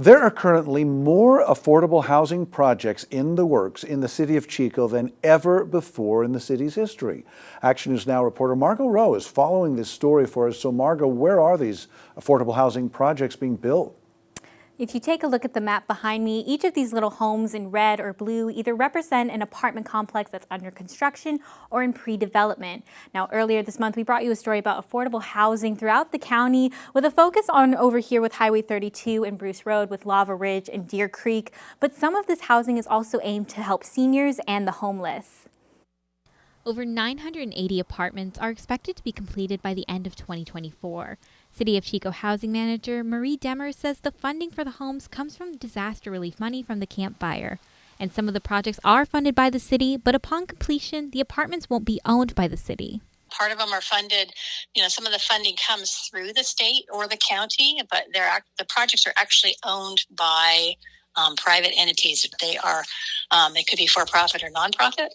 There are currently more affordable housing projects in the works in the city of Chico than ever before in the city's history. Action News Now reporter Margot Rowe is following this story for us. So Margot, where are these affordable housing projects being built? If you take a look at the map behind me, each of these little homes in red or blue either represent an apartment complex that's under construction or in pre-development. Now, earlier this month, we brought you a story about affordable housing throughout the county with a focus on over here with Highway 32 and Bruce Road with Lava Ridge and Deer Creek. But some of this housing is also aimed to help seniors and the homeless. Over 980 apartments are expected to be completed by the end of 2024. City of Chico housing manager Marie Demers says the funding for the homes comes from disaster relief money from the Camp Fire. And some of the projects are funded by the city, but upon completion, the apartments won't be owned by the city. Part of them are funded, some of the funding comes through the state or the county, but the projects are actually owned by private entities. They could be for-profit or nonprofit,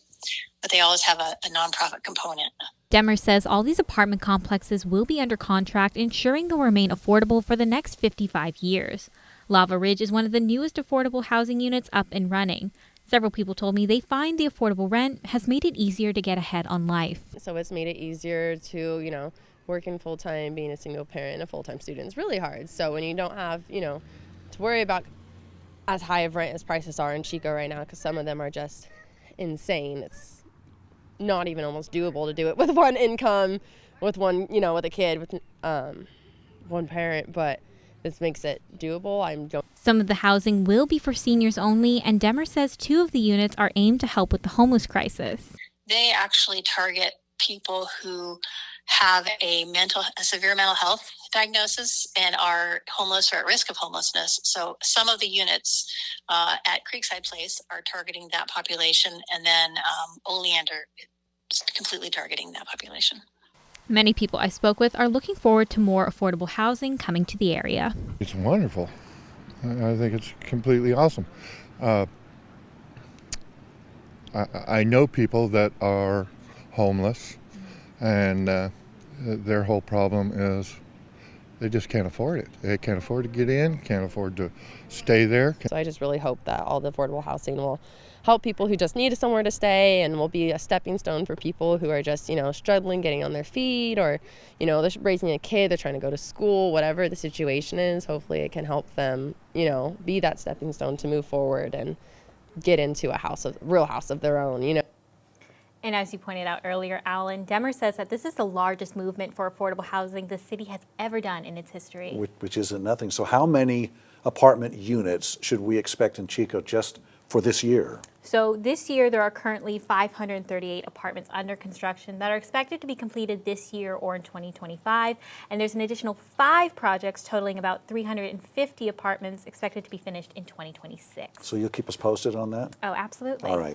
but they always have a nonprofit component. Demers says all these apartment complexes will be under contract, ensuring they'll remain affordable for the next 55 years. Lava Ridge is one of the newest affordable housing units up and running. Several people told me they find the affordable rent has made it easier to get ahead on life. So it's made it easier to, working full-time, being a single parent and a full-time student is really hard. So when you don't have, to worry about as high of rent as prices are in Chico right now, because some of them are just insane. It's not even almost doable to do it with one income, with one, with a kid, with one parent, but this makes it doable. Some of the housing will be for seniors only, and Demers says 2 of the units are aimed to help with the homeless crisis. They actually target people who have a severe mental health diagnosis and are homeless or at risk of homelessness. So some of the units at Creekside Place are targeting that population, and then Oleander is completely targeting that population. Many people I spoke with are looking forward to more affordable housing coming to the area. It's wonderful. I think it's completely awesome. I know people that are homeless, and their whole problem is they just can't afford it. They can't afford to get in, can't afford to stay there. So I just really hope that all the affordable housing will help people who just need somewhere to stay and will be a stepping stone for people who are just, struggling, getting on their feet, or, they're raising a kid, they're trying to go to school, whatever the situation is. Hopefully it can help them, be that stepping stone to move forward and get into a real house of their own, And as you pointed out earlier, Alan, Demers says that this is the largest movement for affordable housing the city has ever done in its history. Which isn't nothing. So how many apartment units should we expect in Chico just for this year? So this year, there are currently 538 apartments under construction that are expected to be completed this year or in 2025. And there's an additional 5 projects totaling about 350 apartments expected to be finished in 2026. So you'll keep us posted on that? Oh, absolutely. All right.